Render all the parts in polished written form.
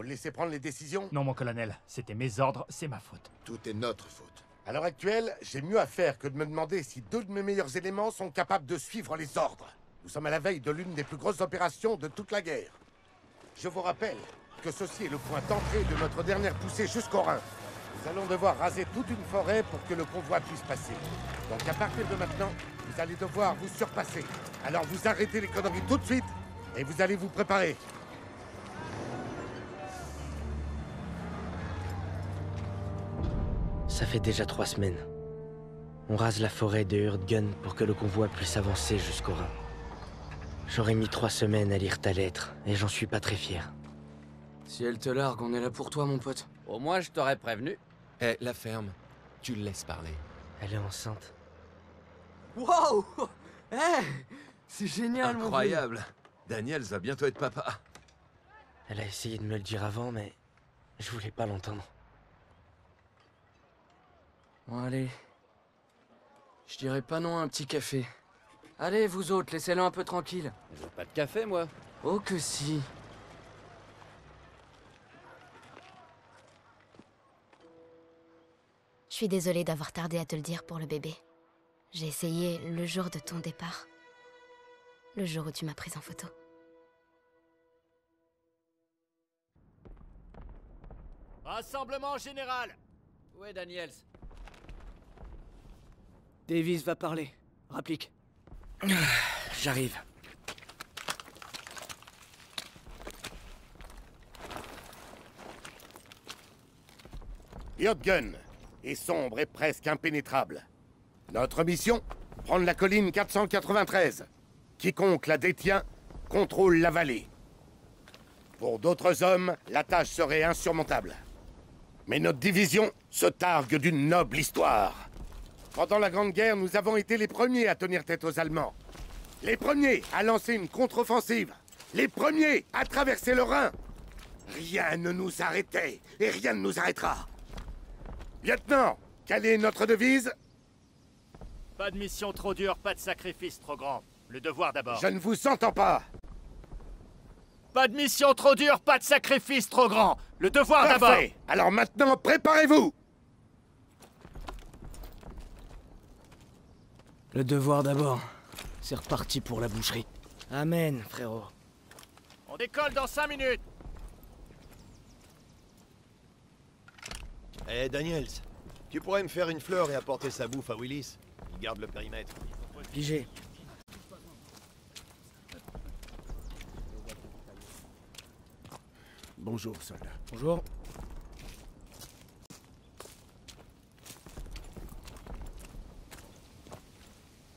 laisser prendre les décisions? Non, mon colonel, c'était mes ordres, c'est ma faute. Tout est notre faute. À l'heure actuelle, j'ai mieux à faire que de me demander si deux de mes meilleurs éléments sont capables de suivre les ordres. Nous sommes à la veille de l'une des plus grosses opérations de toute la guerre. Je vous rappelle que ceci est le point d'entrée de notre dernière poussée jusqu'au Rhin. Nous allons devoir raser toute une forêt pour que le convoi puisse passer. Donc à partir de maintenant, vous allez devoir vous surpasser. Alors vous arrêtez les conneries tout de suite et vous allez vous préparer. Ça fait déjà 3 semaines. On rase la forêt de Hurtgen pour que le convoi puisse avancer jusqu'au Rhin. J'aurais mis 3 semaines à lire ta lettre, et j'en suis pas très fier. Si elle te largue, on est là pour toi, mon pote. Au moins, je t'aurais prévenu. Eh, la ferme. Tu le laisses parler. Elle est enceinte. Wow. Eh, c'est génial, mon vieux. Incroyable. Daniels va bientôt être papa. Elle a essayé de me le dire avant, mais je voulais pas l'entendre. Bon, allez. Je dirais pas non à un petit café. Allez, vous autres, laissez-le un peu tranquille. Je veux pas de café, moi. Oh que si. Je suis désolée d'avoir tardé à te le dire pour le bébé. J'ai essayé le jour de ton départ. Le jour où tu m'as prise en photo. Rassemblement général. Où est Daniels? Davis va parler. Rapplique. J'arrive. Hurtgen est sombre et presque impénétrable. Notre mission? Prendre la colline 493. Quiconque la détient contrôle la vallée. Pour d'autres hommes, la tâche serait insurmontable. Mais notre division se targue d'une noble histoire. Pendant la Grande Guerre, nous avons été les premiers à tenir tête aux Allemands. Les premiers à lancer une contre-offensive. Les premiers à traverser le Rhin. Rien ne nous arrêtait et rien ne nous arrêtera. Lieutenant, quelle est notre devise? Pas de mission trop dure, pas de sacrifice trop grand. Le devoir d'abord. Je ne vous entends pas. Pas de mission trop dure, pas de sacrifice trop grand. Le devoir d'abord. Parfait. Alors maintenant, préparez-vous. Le devoir d'abord. C'est reparti pour la boucherie. Amen, frérot. On décolle dans 5 minutes. Eh, Daniels, tu pourrais me faire une fleur et apporter sa bouffe à Willis? Il garde le périmètre. Pigé. Bonjour, soldat. Bonjour.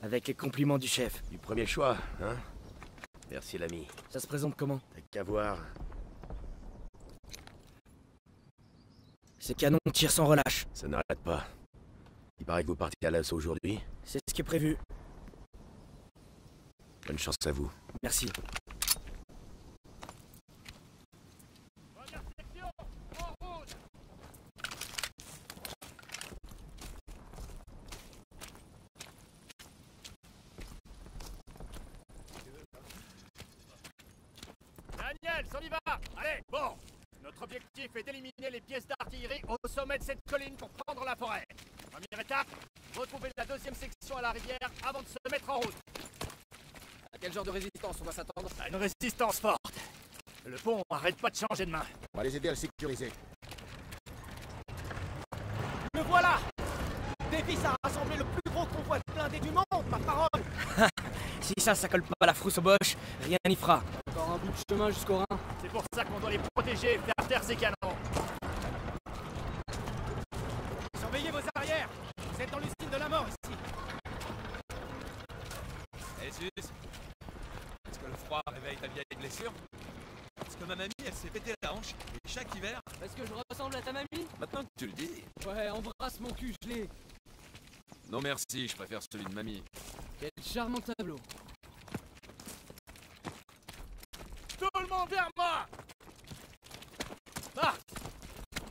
Avec les compliments du chef. Du premier choix, hein? Merci, l'ami. Ça se présente comment? T'as qu'à voir. Ces canons tirent sans relâche. Ça n'arrête pas. Il paraît que vous partez à l'assaut aujourd'hui. C'est ce qui est prévu. Bonne chance à vous. Merci. Daniel, on y va. Allez, bon. Notre objectif est d'éliminer les pièces d'artillerie au sommet de cette colline pour prendre la forêt. Première étape, retrouver la deuxième section à la rivière avant de se mettre en route. À quel genre de résistance on va s'attendre? À une résistance forte. Le pont arrête pas de changer de main. On va les aider à le sécuriser. Le voilà! Davis a rassemblé le plus gros convoi blindé du monde, ma parole! Si ça colle pas à la frousse au boche, rien n'y fera. Encore un bout de chemin jusqu'au Rhin. C'est pour ça qu'on doit les protéger et faire taire ces canons. Surveillez vos arrières! Vous êtes dans l'usine de la mort ici! Eh Sus, est-ce que le froid réveille ta vieille blessure? Parce que ma mamie, elle s'est pété la hanche, et chaque hiver... Est-ce que je ressemble à ta mamie? Maintenant que tu le dis... Ouais, embrasse mon cul gelé. Non merci, je préfère celui de mamie. Quel charmant tableau. Tout le monde vers moi! Ah!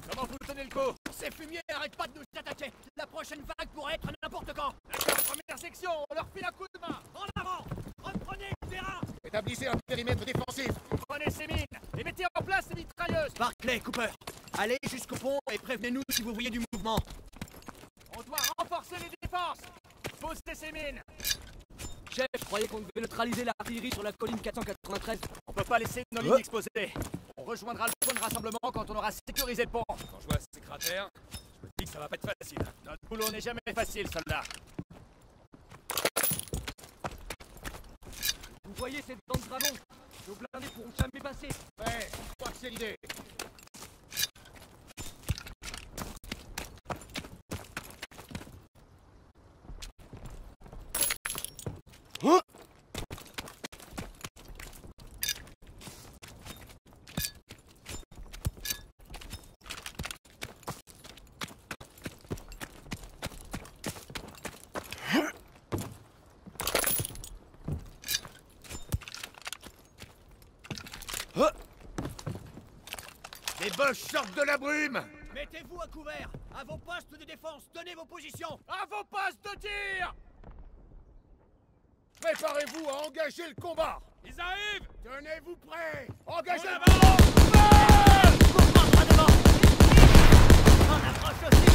Comment vous tenez le coup? Ces fumiers arrêtent pas de nous attaquer! La prochaine vague pourrait être n'importe quand! D'accord, première section, on leur file un coup de main! En avant! Reprenez le terrain! Établissez un périmètre défensif. Prenez ces mines et mettez en place les mitrailleuses! Barclay, Cooper, allez jusqu'au pont et prévenez-nous si vous voyez du mouvement. On doit renforcer les défenses. Posez ces mines. Chef, je croyais qu'on devait neutraliser l'artillerie sur la colline 493. On peut pas laisser nos lignes exposées. On rejoindra le point de rassemblement quand on aura sécurisé le pont. Quand je vois ces cratères, je me dis que ça va pas être facile. Notre boulot n'est jamais facile, soldat. Vous voyez cette dent de dragon? Nos blindés pourront jamais passer. Ouais, je crois que c'est l'idée. Les Boches sortent de la brume. Mettez-vous à couvert. À vos postes de défense, tenez vos positions. À vos postes de tir. Préparez-vous à engager le combat. Ils arrivent! Tenez-vous prêts. Engagez le Mouvement droit devant. On approche aussi.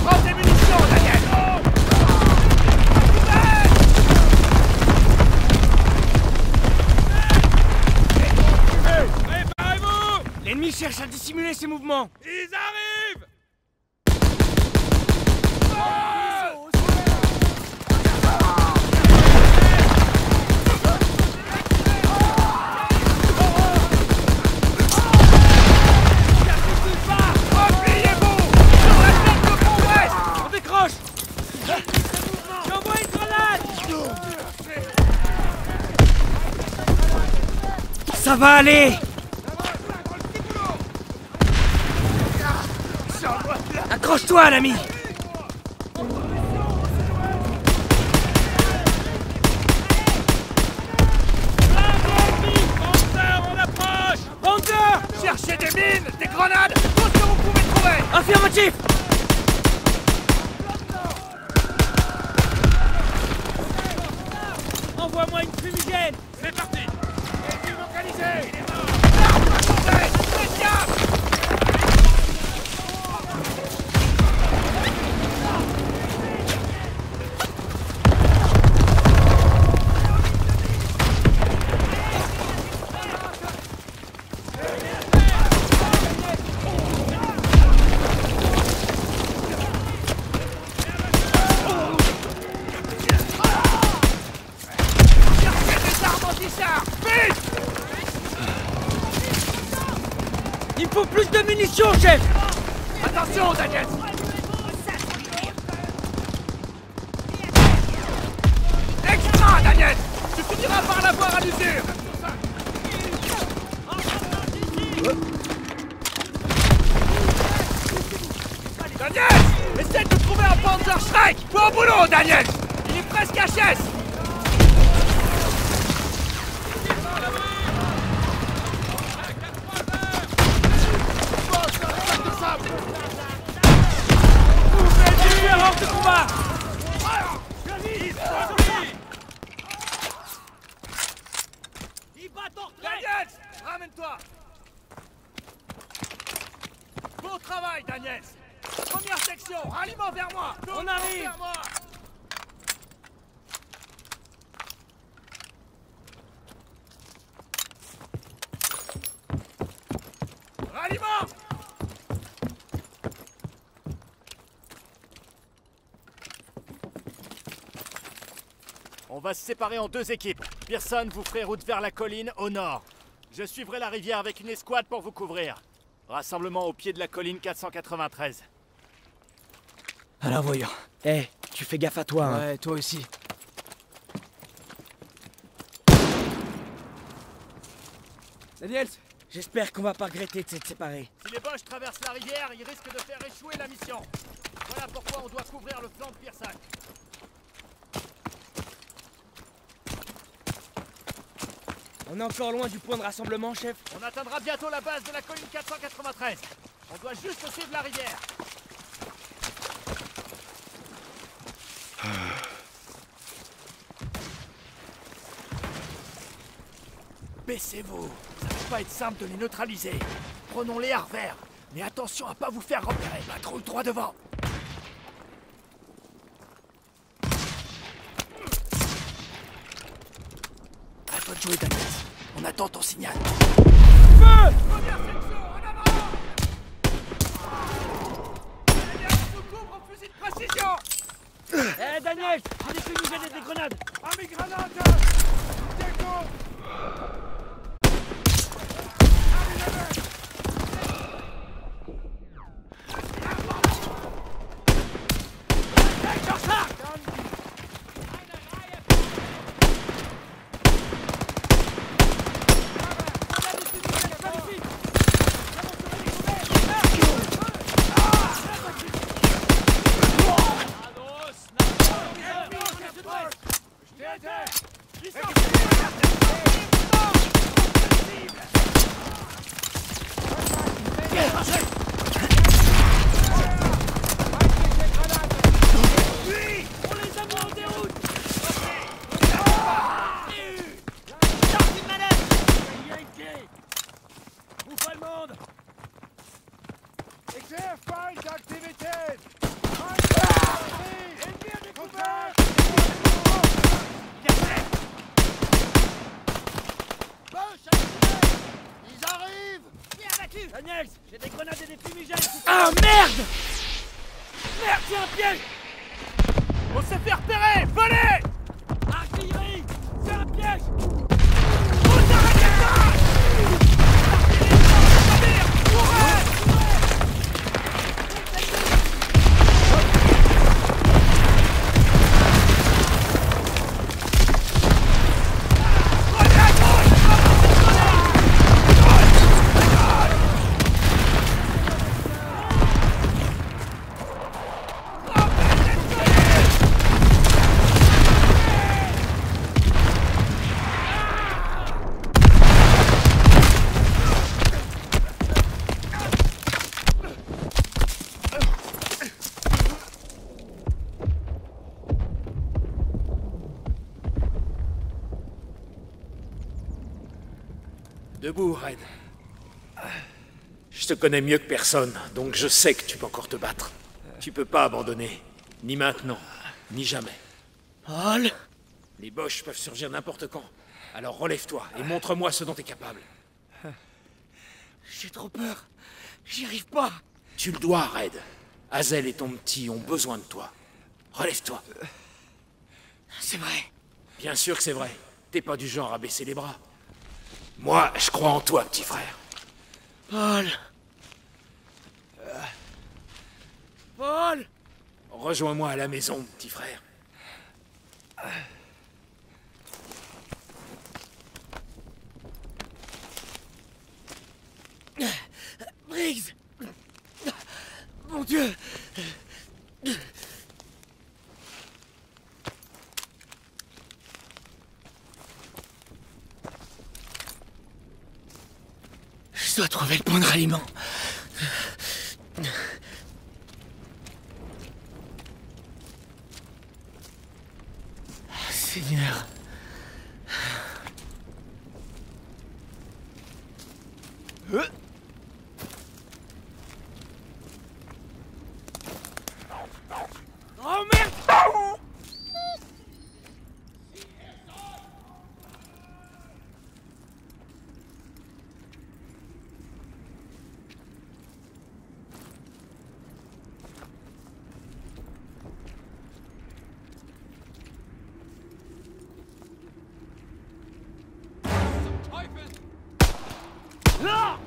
Prends tes munitions, Daniel. Préparez-vous! L'ennemi cherche à dissimuler ses mouvements. Ils arrivent! On décroche. J'envoie une grenade. Ça va aller. Accroche-toi, l'ami. Panzer, on approche! Panzer. Cherchez des mines, des grenades, tout ce que vous pouvez trouver. Affirmatif. Envoie-moi une fumigène. C'est parti! Localisé. Il faut plus de munitions, chef. Attention, Daniel. Extra, Daniel. Tu finiras par l'avoir à l'usure. Daniel, essaie de trouver un Panzer Strike. Bon boulot, Daniel. Il est presque HS. Hors de combat. Il bat en retraite. Daniel, ramène-toi. Bon travail, Daniel. Première section, ralliement vers moi. On arrive. Vers moi. Ralliement. On va se séparer en deux équipes. Pearson, vous ferez route vers la colline au nord. Je suivrai la rivière avec une escouade pour vous couvrir. Rassemblement au pied de la colline 493. Alors voyons. Tu fais gaffe à toi. Hein. Ouais, toi aussi. Daniels, j'espère qu'on va pas regretter de s'être séparés. Si les Boches traversent la rivière, ils risquent de faire échouer la mission. Voilà pourquoi on doit couvrir le flanc de Pearson. On est encore loin du point de rassemblement, chef. On atteindra bientôt la base de la colline 493. On doit juste suivre la rivière. Baissez-vous. Ça va pas être simple de les neutraliser. Prenons les verts. Mais attention à pas vous faire repérer. Patrouille droit devant. À toi de jouer, Daniel. On attend ton signal. Feu! Première section, en avant! Daniel, nous couvre au fusil de précision! Eh, Daniel, j'ai des fumigènes et des grenades. À mes grenades! Déco! Daniels, j'ai des grenades et des fumigènes. Ah merde! Merde, c'est un piège! On s'est fait repérer! Venez! Artillerie! C'est un piège! Vous arrêtez ça! Debout, Red. Je te connais mieux que personne, donc je sais que tu peux encore te battre. Tu peux pas abandonner. Ni maintenant, ni jamais. Paul? Les Boches peuvent surgir n'importe quand. Alors relève-toi et montre-moi ce dont t'es capable. J'ai trop peur. J'y arrive pas. Tu le dois, Red. Hazel et ton petit ont besoin de toi. Relève-toi. C'est vrai. Bien sûr que c'est vrai. T'es pas du genre à baisser les bras. Moi, je crois en toi, petit frère. Paul. Paul. Rejoins-moi à la maison, petit frère. Briggs. Mon Dieu. Je dois trouver le point de ralliement. Seigneur. Oh merde! Là!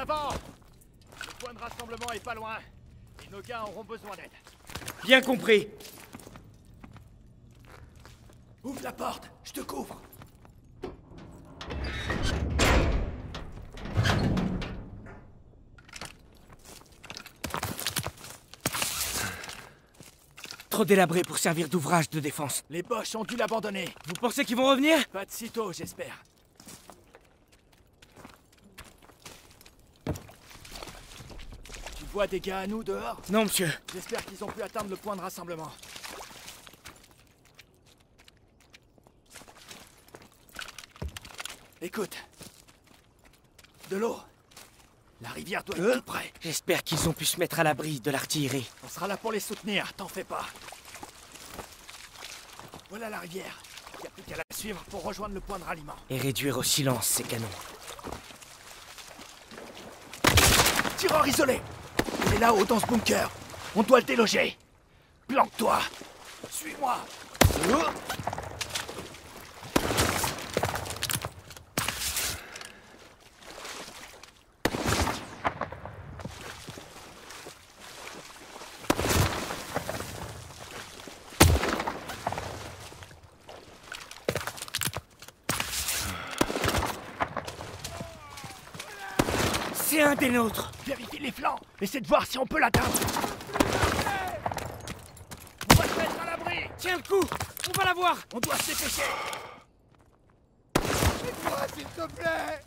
avant! Le point de rassemblement est pas loin, et nos gars auront besoin d'aide. Bien compris. Ouvre la porte, je te couvre. Trop délabré pour servir d'ouvrage de défense. Les Boches ont dû l'abandonner. Vous pensez qu'ils vont revenir? Pas de sitôt, j'espère. Tu vois des gars à nous dehors? Non, monsieur. J'espère qu'ils ont pu atteindre le point de rassemblement. Écoute. De l'eau. La rivière doit être tout près. J'espère qu'ils ont pu se mettre à l'abri de l'artillerie. On sera là pour les soutenir, t'en fais pas. Voilà la rivière. Il n'y a plus qu'à la suivre pour rejoindre le point de ralliement. Et réduire au silence ces canons. Tireur isolé! Il est là-haut dans ce bunker. On doit le déloger. Planque-toi. Suis-moi. C'est un des nôtres. Vérifie les flancs. Essaie de voir si on peut l'atteindre. On va se mettre à l'abri! Tiens le coup. On va l'avoir. On doit se dépêcher. Aide-moi, s'il te plaît!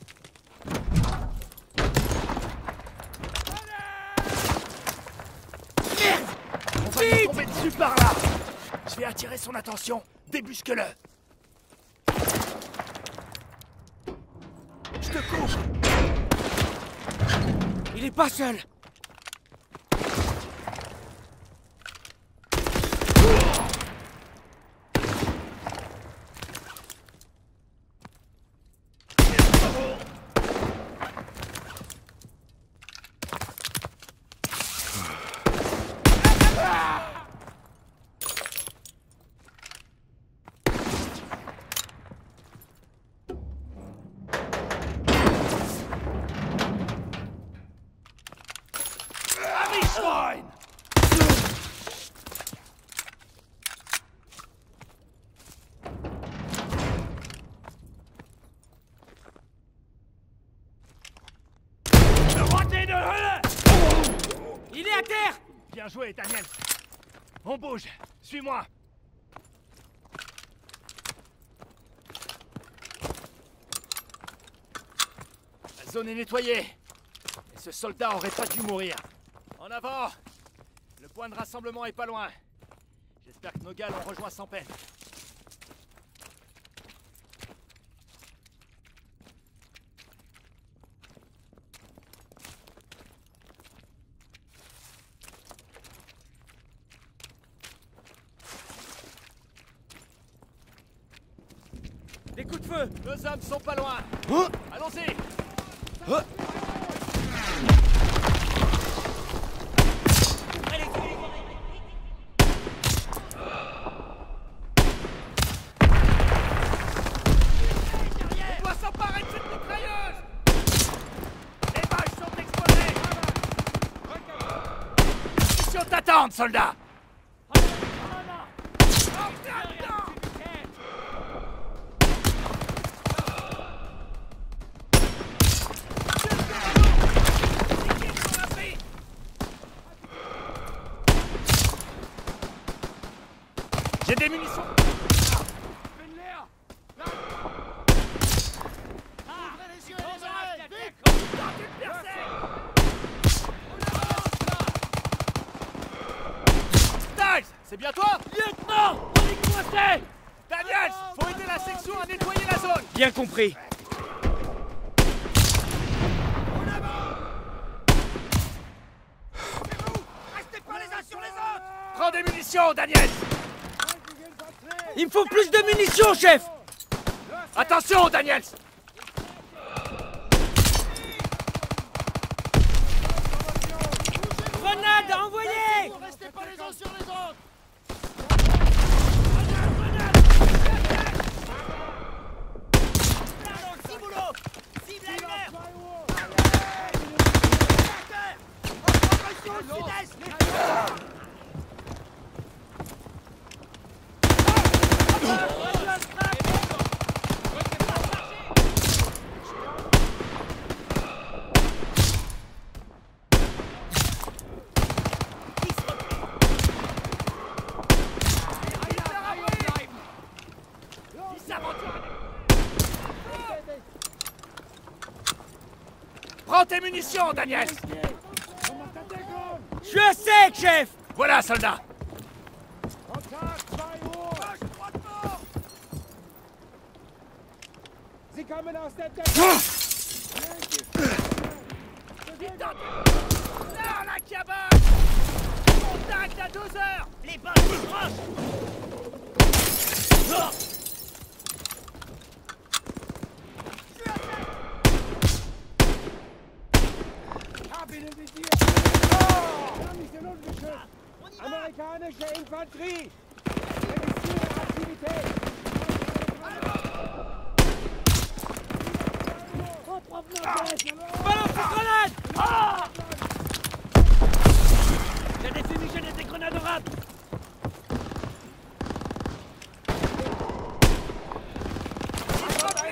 On va lui tomber dessus par là. Je vais attirer son attention. Débusque-le. Je te couvre. Il est pas seul. Il est à terre. Bien joué, Daniel. On bouge. Suis-moi. La zone est nettoyée. Et ce soldat aurait pas dû mourir. En avant! Le point de rassemblement est pas loin. J'espère que nos gars l'ont rejoint sans peine. Des coups de feu. Nos hommes sont pas loin. Allons-y! On doit s'emparer de cette mitrailleuse! Les Boches sont exposés! Mission t'attendre, soldat. J'ai des munitions! Styles, c'est bien toi? Lieutenant, on est coincé. Daniels, faut aider la section à nettoyer la zone! Bien compris. Restez pas les uns sur les autres! Prends des munitions, Daniels! Il me faut plus de munitions, chef. Attention, Daniels! Grenade envoyée. Restez pas les uns sur les autres! Prends tes munitions, Daniel! Je suis à sec, chef! Voilà, soldat! Là, la cabane! Contact à 2 heures! Les balles se Amerikanische Infanterie! Registriere Aktivität! Balance cette grenade! Ah! J'ai des fumigènes et des grenades rap!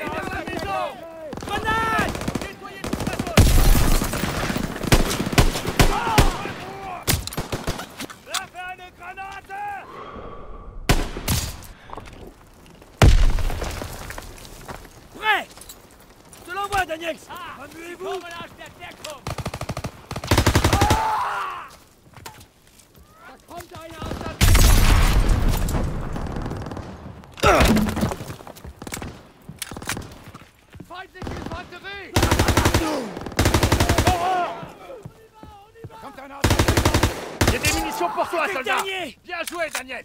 vers la maison! Grenade! Nettoyez toute la zone! Prêt! Je te l'envoie, Daniel! Remuez-vous! J'ai des munitions pour toi, C'est le soldat! dernier! Bien joué, Daniels!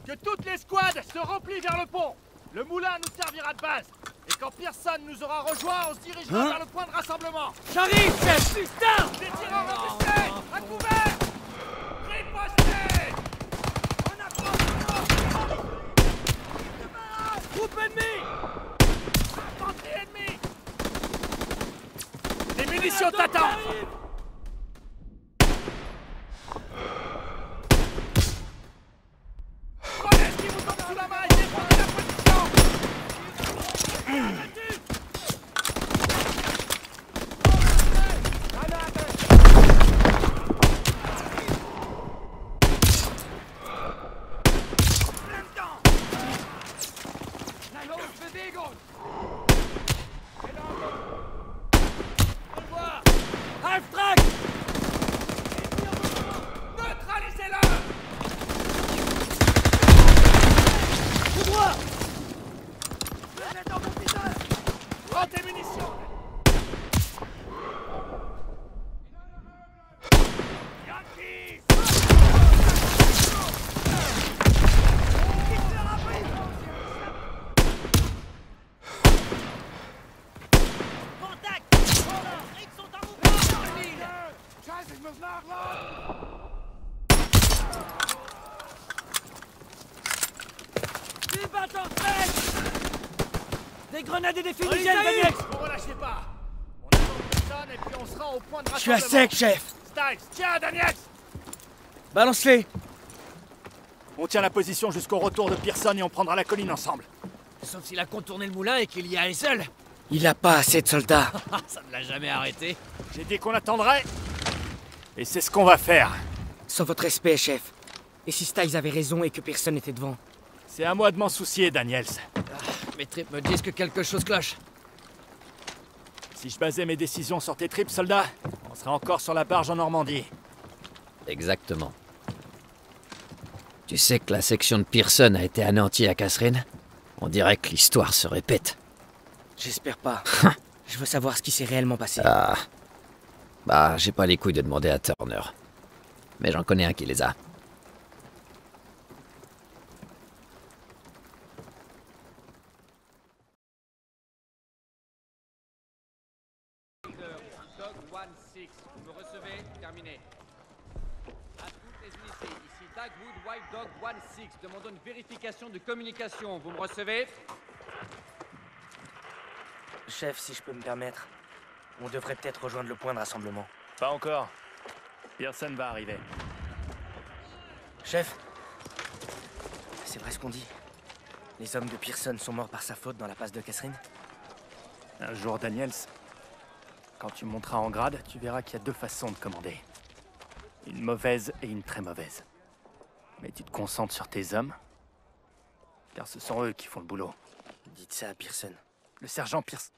Que toutes les squads se remplissent vers le pont! Le moulin nous servira de base! Et quand Pearson nous aura rejoints, on se dirigera vers le point de rassemblement! J'arrive, chef! Putain! Des tireurs embusqués! À couvert! Ripostez! On approche! Groupe ennemi! Infanterie ennemie! Les munitions t'attendent! Prenez ce qui vous tombe sous la main et défendez la position! Half-track! Neutralisez-le! Tout droit! Prends tes munitions! Yankees! Contact! Ils sont en mouvement dans l'île! Scheiße, ich muss nachladen! Des battes en tête! Des grenades et des fumigènes, Daniel! Ne relâchez pas! On attend personne et puis on sera au point de Je suis à rassemblement. sec, chef! Styles, tiens, Daniels! Balance-les! On tient la position jusqu'au retour de Pearson et on prendra la colline ensemble. Sauf s'il a contourné le moulin et qu'il y a un seul. Il a pas assez de soldats. Ça ne l'a jamais arrêté. J'ai dit qu'on attendrait. Et c'est ce qu'on va faire. Sans votre respect, chef. Et si Styles avait raison et que personne n'était devant? C'est à moi de m'en soucier, Daniels. Mes tripes me disent que quelque chose cloche. Si je basais mes décisions sur tes tripes, soldat, on serait encore sur la barge en Normandie. Exactement. Tu sais que la section de Pearson a été anéantie à Catherine? On dirait que l'histoire se répète. J'espère pas. Je veux savoir ce qui s'est réellement passé. Ah. Bah, j'ai pas les couilles de demander à Turner. Mais j'en connais un qui les a. Dog 1-6, vous me recevez? Terminé. À toutes les unités, ici Dagwood, White Dog 1-6, demandons une vérification de communication. Vous me recevez? Chef, si je peux me permettre, on devrait peut-être rejoindre le point de rassemblement. Pas encore. Pearson va arriver. Chef, c'est vrai ce qu'on dit. Les hommes de Pearson sont morts par sa faute dans la passe de Catherine. Un jour, Daniels, quand tu monteras en grade, tu verras qu'il y a deux façons de commander. Une mauvaise et une très mauvaise. Mais tu te concentres sur tes hommes, car ce sont eux qui font le boulot. Dites ça à Pearson. Le sergent Pierce...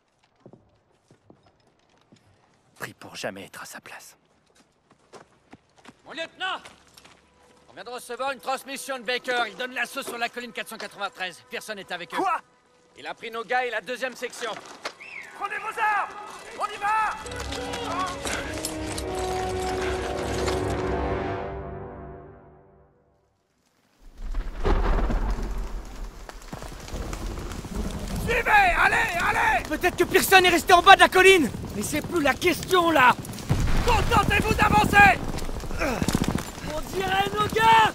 prie pour jamais être à sa place. Mon lieutenant! On vient de recevoir une transmission de Baker. Il donne l'assaut sur la colline 493. Personne n'est avec eux. Quoi? Il a pris nos gars et la deuxième section. Prenez vos armes! On y va! Suivez! Allez, allez! Peut-être que Pearson est resté en bas de la colline! Mais c'est plus la question, là! Contentez-vous d'avancer! On dirait nos gars!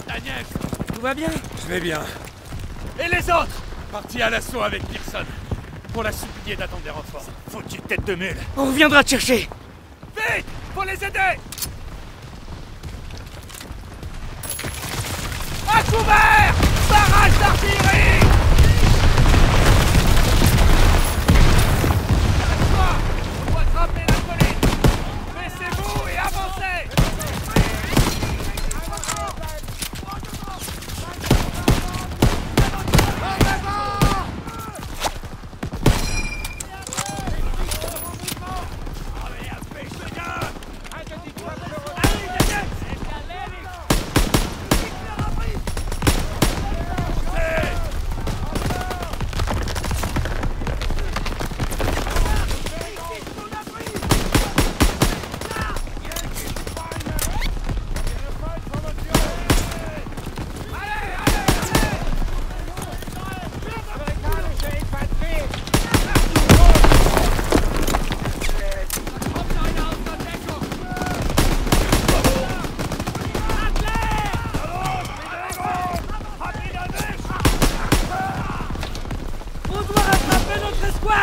Daniel! Tout va bien? Je vais bien. Et les autres? Parti à l'assaut avec Pearson. Pour la supplier d'attendre des renforts. Foutue tête de mule! On reviendra te chercher! Vite! Faut les aider! À couvert! Barrage d'artillerie! On doit grimper la colline! Baissez-vous et avancez!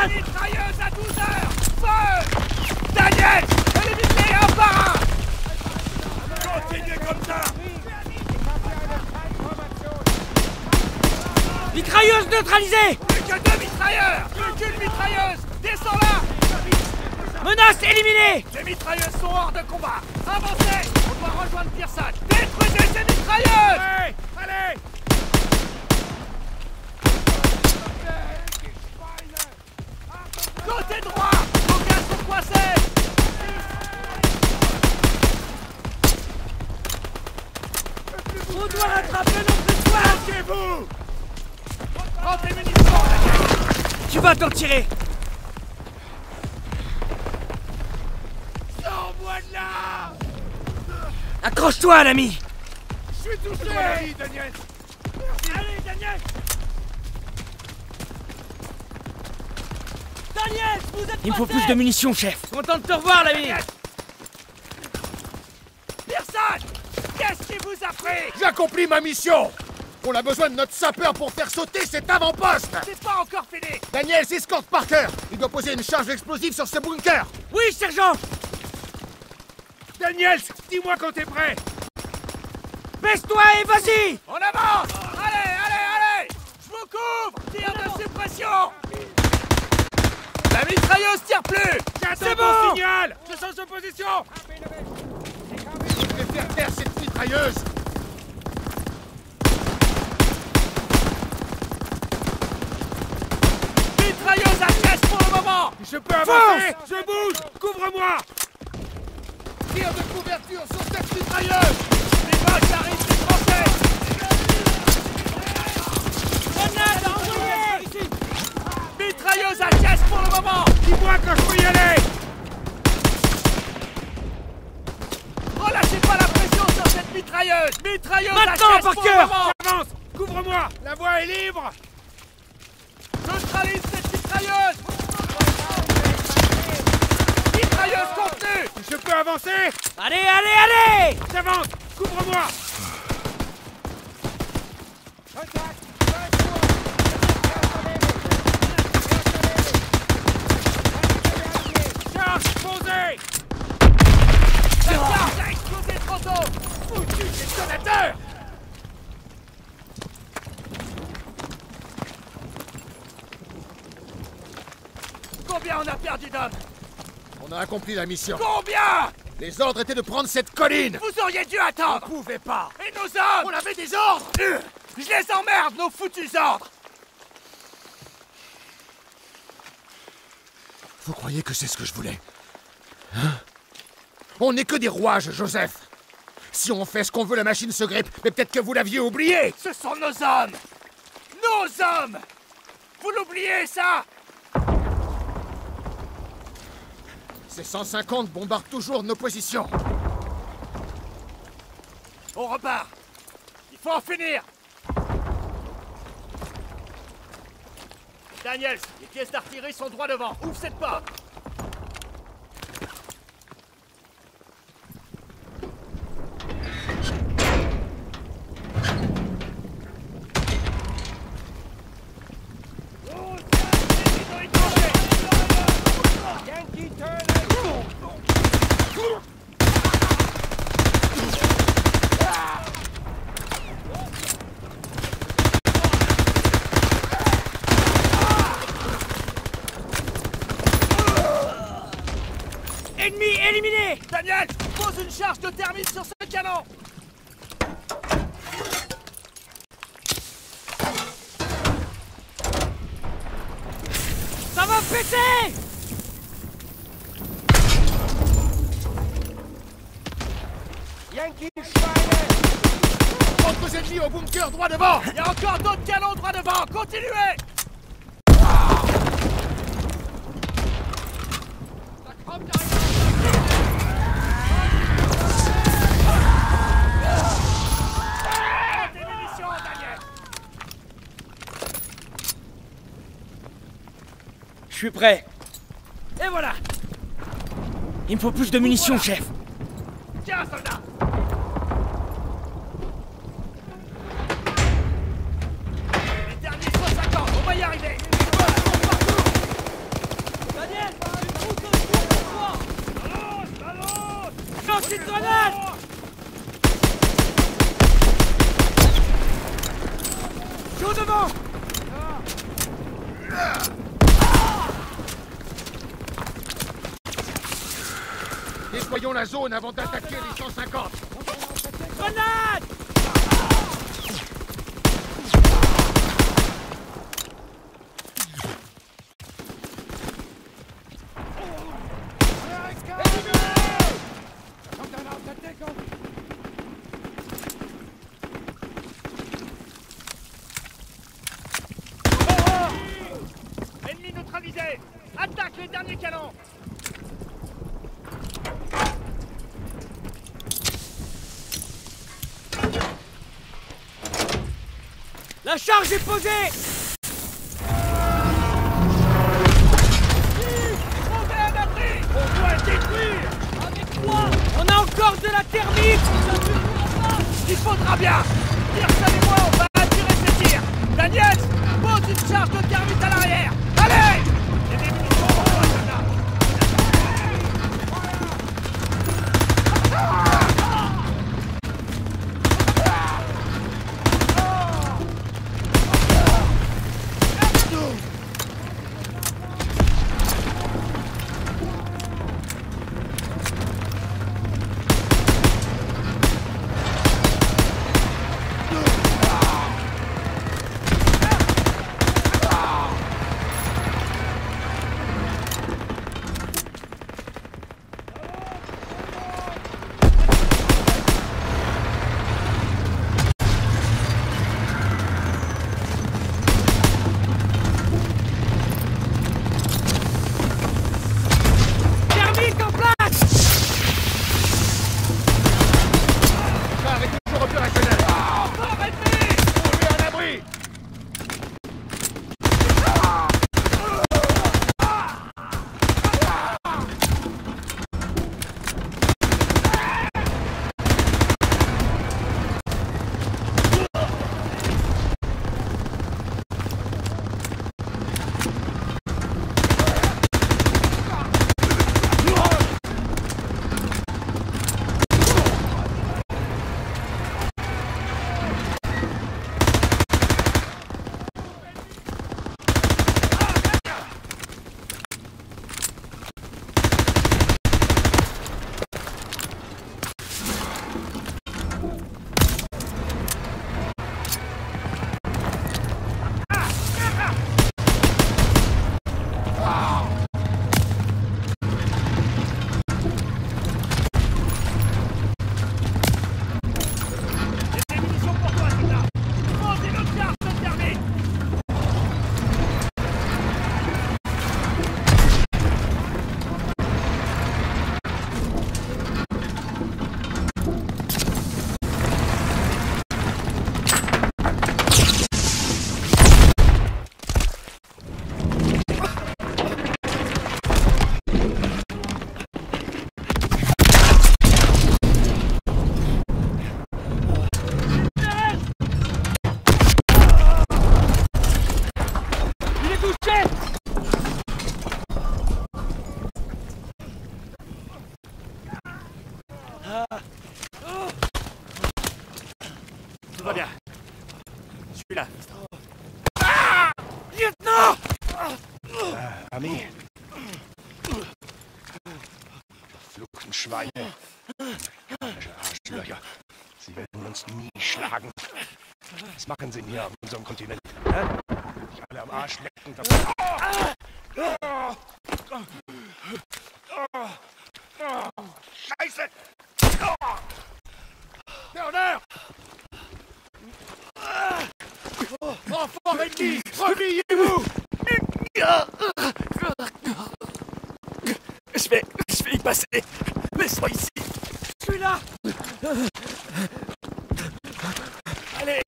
Mitrailleuse à 12 heures! Feu! Daniel! Éliminez un par un! Continuez comme ça! Mitrailleuse neutralisée! Plus que 2 mitrailleurs! Plus qu'une mitrailleuse! Descends là! Menace éliminée! Les mitrailleuses sont hors de combat! Avancez! On doit rejoindre Pearson! Détruisez ces mitrailleuses! Allez! Allez! Côté droit! Nos gars sont coincés! On doit rattraper notre espoir! Lâchez-vous! Prends tes munitions, la... Tu vas t'en tirer! Sors-moi de là! Accroche-toi, l'ami! Je suis touché! Vie, Daniel! Allez, Daniel! Daniel, vous êtes... Il me faut plus de munitions, chef. Content de te revoir, l'ami. Personne! Qu'est-ce qui vous a pris? J'accomplis ma mission! On a besoin de notre sapeur pour faire sauter cet avant-poste! C'est pas encore fini! Daniel, escorte Parker! Il doit poser une charge explosive sur ce bunker! Oui, sergent! Daniel, dis-moi quand t'es prêt! Baisse-toi et vas-y! On avance! Allez, allez, allez! Je vous couvre! Tir de suppression! La mitrailleuse tire plus! C'est bon! Signal! Je change de position! Je vais faire taire cette mitrailleuse! Mitrailleuse à caisse pour le moment! Je peux avancer! Je bouge! Couvre-moi! Tire de couverture sur cette mitrailleuse! Les bottes arrivent des Français! Grenade envoyée! Mitrailleuse à caisse pour le moment! Dis-moi quand je peux y aller! Relâchez pas la pression sur cette mitrailleuse! Mitrailleuse à caisse pour le moment! J'avance! Couvre-moi! La voie est libre! Neutralise cette mitrailleuse! Mitrailleuse contenue! Je peux avancer? Allez, allez, allez! J'avance! Couvre-moi! Charge posée! La charge a explosé trop tôt! Foutu détonateur! Combien on a perdu d'hommes? On a accompli la mission. Combien? Les ordres étaient de prendre cette colline! Vous auriez dû attendre! On pouvait pas! Et nos hommes? On avait des ordres! Je les emmerde, nos foutus ordres! Vous croyez que c'est ce que je voulais? Hein? On n'est que des rouages, Joseph. Si on fait ce qu'on veut, la machine se grippe, mais peut-être que vous l'aviez oublié. Ce sont nos hommes! Nos hommes! Vous l'oubliez, ça? Ces 150 bombardent toujours nos positions. On repart! Il faut en finir! Daniels, les pièces d'artillerie sont droit devant. Ouvre cette porte! Ennemi éliminé! Daniel, pose une charge de thermite sur ce canon! Ça va péter! Yankee Schweine! Autres ennemis au bunker droit devant! Il y a encore d'autres canons droit devant! Continuez! Des munitions, Daniel! Je suis prêt. Et voilà. Il me faut plus de munitions, chef. Tiens, soldat! Les derniers 150, on va y arriver! Daniel! Une route de secours pour toi! Lance une grenade! Joue devant! Nettoyons la zone avant d'attaquer les 150. Grenade! Ennemi neutralisé! Attaque les derniers canons! La charge est posée! Trouvez un abri! On doit détruire! Avec quoi? On a encore de la thermite! Il faudra bien! Pearson et moi, on va attirer ces tirs! Daniels, pose une charge de thermite à l'arrière! Allez! Il y a des munitions pour toi, soldat! Armee. Verfluchten Schweine. Arschlöcher. Sie werden uns nie schlagen. Was machen sie hier auf unserem Kontinent? Sich alle am Arsch lecken. Scheiße! Turner! Enfant ennemi! Repliez-vous! Je vais y passer. Laisse-moi ici. Je suis là! Allez!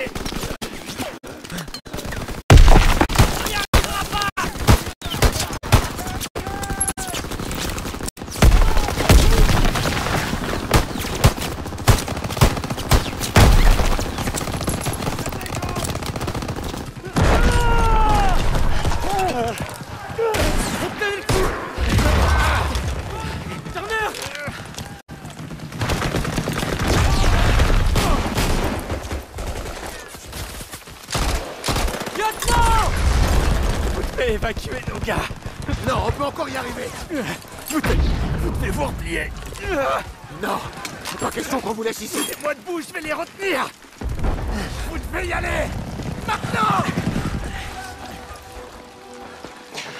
Évacuer nos gars. Non, on peut encore y arriver. Vous devez vous replier. Non, c'est pas question qu'on vous laisse ici. Moi debout, je vais les retenir. Vous devez y aller. Maintenant.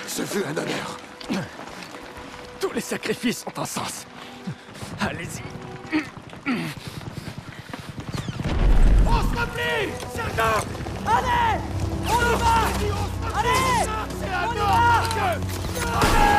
Ce fut un honneur. Tous les sacrifices ont un sens. Allez-y. On se replie. Sergent. Allez! On y va! Allez! C'est un ordre. Allez!